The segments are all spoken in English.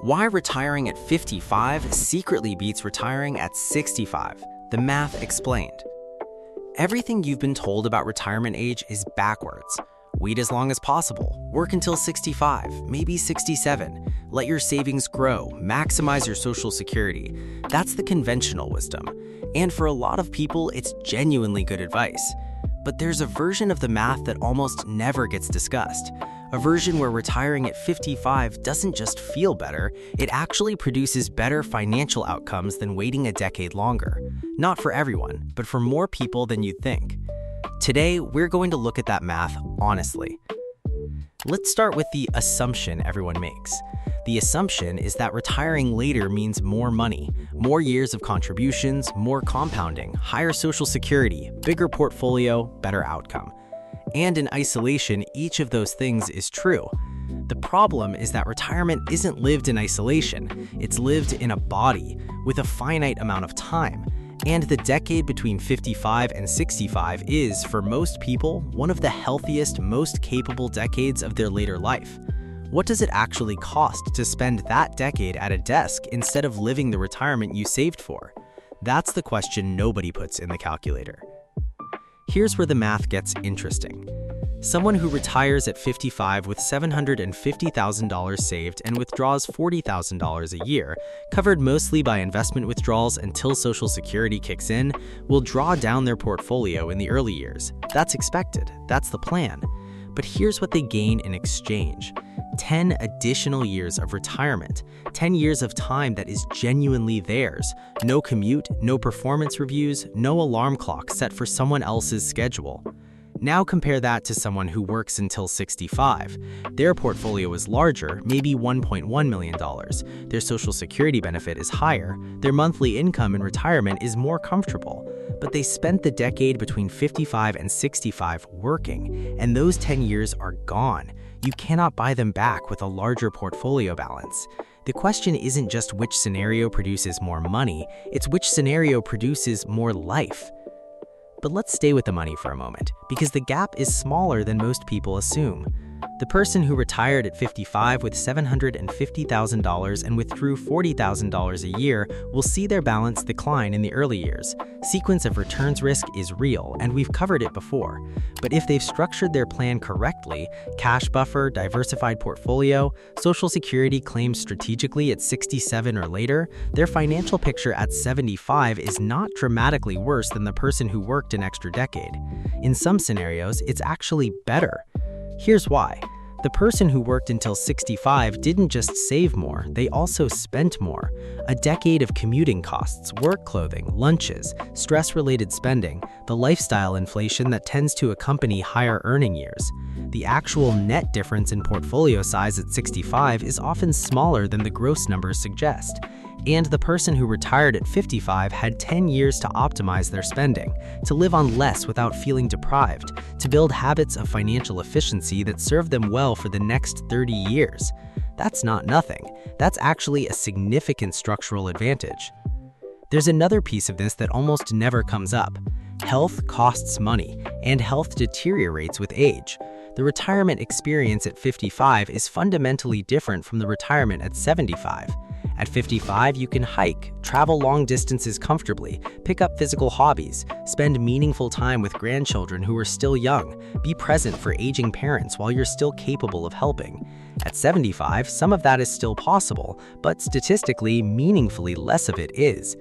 Why retiring at 55 secretly beats retiring at 65. The math explained. Everything you've been told about retirement age is backwards. Wait as long as possible. Work until 65, maybe 67. Let your savings grow. Maximize your Social Security. That's the conventional wisdom. And for a lot of people, it's genuinely good advice. But there's a version of the math that almost never gets discussed. A version where retiring at 55 doesn't just feel better, it actually produces better financial outcomes than waiting a decade longer. Not for everyone, but for more people than you'd think. Today, we're going to look at that math honestly. Let's start with the assumption everyone makes. The assumption is that retiring later means more money, more years of contributions, more compounding, higher Social Security, bigger portfolio, better outcome. And in isolation, each of those things is true. The problem is that retirement isn't lived in isolation. It's lived in a body with a finite amount of time. And the decade between 55 and 65 is, for most people, one of the healthiest, most capable decades of their later life. What does it actually cost to spend that decade at a desk instead of living the retirement you saved for? That's the question nobody puts in the calculator. Here's where the math gets interesting. Someone who retires at 55 with $750,000 saved and withdraws $40,000 a year, covered mostly by investment withdrawals until Social Security kicks in, will draw down their portfolio in the early years. That's expected. That's the plan. But here's what they gain in exchange. 10 additional years of retirement, 10 years of time that is genuinely theirs. No commute, no performance reviews, no alarm clock set for someone else's schedule. Now compare that to someone who works until 65. Their portfolio is larger, maybe $1.1 million. Their Social Security benefit is higher. Their monthly income in retirement is more comfortable. But they spent the decade between 55 and 65 working, and those 10 years are gone. You cannot buy them back with a larger portfolio balance. The question isn't just which scenario produces more money, it's which scenario produces more life. But let's stay with the money for a moment, because the gap is smaller than most people assume. The person who retired at 55 with $750,000 and withdrew $40,000 a year will see their balance decline in the early years. Sequence of returns risk is real, and we've covered it before. But if they've structured their plan correctly, cash buffer, diversified portfolio, Social Security claims strategically at 67 or later, their financial picture at 75 is not dramatically worse than the person who worked an extra decade. In some scenarios, it's actually better. Here's why. The person who worked until 65 didn't just save more, they also spent more. A decade of commuting costs, work clothing, lunches, stress-related spending, the lifestyle inflation that tends to accompany higher earning years. The actual net difference in portfolio size at 65 is often smaller than the gross numbers suggest. And the person who retired at 55 had 10 years to optimize their spending, to live on less without feeling deprived, to build habits of financial efficiency that serve them well for the next 30 years. That's not nothing. That's actually a significant structural advantage. There's another piece of this that almost never comes up. Health costs money, and health deteriorates with age. The retirement experience at 55 is fundamentally different from the retirement at 75. At 55, you can hike, travel long distances comfortably, pick up physical hobbies, spend meaningful time with grandchildren who are still young, be present for aging parents while you're still capable of helping. At 75, some of that is still possible, but statistically, meaningfully less of it is.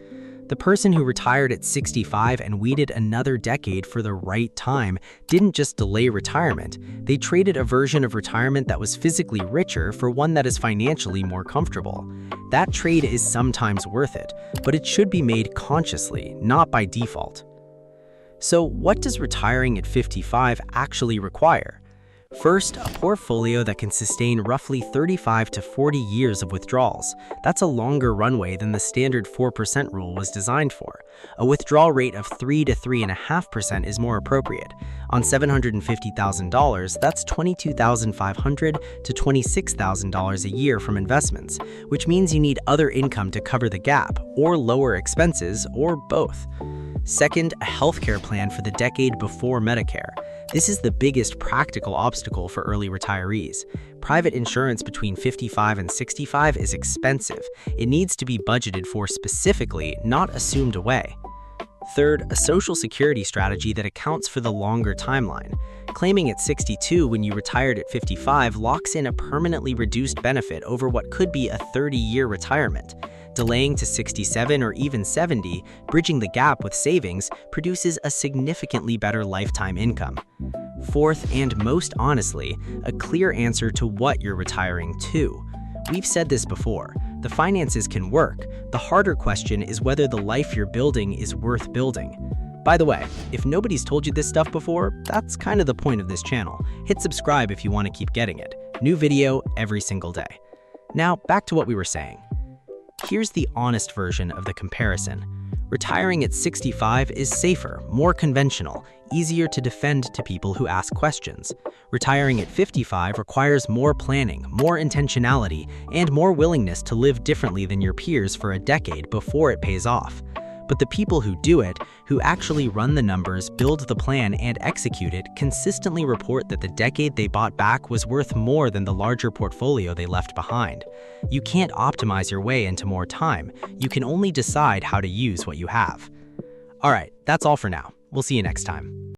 The person who retired at 65 and waited another decade for the right time didn't just delay retirement, they traded a version of retirement that was physically richer for one that is financially more comfortable. That trade is sometimes worth it, but it should be made consciously, not by default. So what does retiring at 55 actually require? First, a portfolio that can sustain roughly 35 to 40 years of withdrawals. That's a longer runway than the standard 4% rule was designed for. A withdrawal rate of 3 to 3.5% is more appropriate. On $750,000, that's $22,500 to $26,000 a year from investments, which means you need other income to cover the gap, or lower expenses, or both. Second, a healthcare plan for the decade before Medicare. This is the biggest practical obstacle for early retirees. private insurance between 55 and 65 is expensive. It needs to be budgeted for specifically, not assumed away. Third, a Social Security strategy that accounts for the longer timeline. Claiming at 62 when you retired at 55 locks in a permanently reduced benefit over what could be a 30-year retirement. Delaying to 67 or even 70, bridging the gap with savings, produces a significantly better lifetime income. Fourth, and most honestly, a clear answer to what you're retiring to. We've said this before, the finances can work. The harder question is whether the life you're building is worth building. By the way, if nobody's told you this stuff before, that's kind of the point of this channel. Hit subscribe if you want to keep getting it. New video every single day. Now, back to what we were saying. Here's the honest version of the comparison. Retiring at 65 is safer, more conventional, easier to defend to people who ask questions. Retiring at 55 requires more planning, more intentionality, and more willingness to live differently than your peers for a decade before it pays off. But the people who do it, who actually run the numbers, build the plan, and execute it, consistently report that the decade they bought back was worth more than the larger portfolio they left behind. You can't optimize your way into more time. You can only decide how to use what you have. All right, that's all for now. We'll see you next time.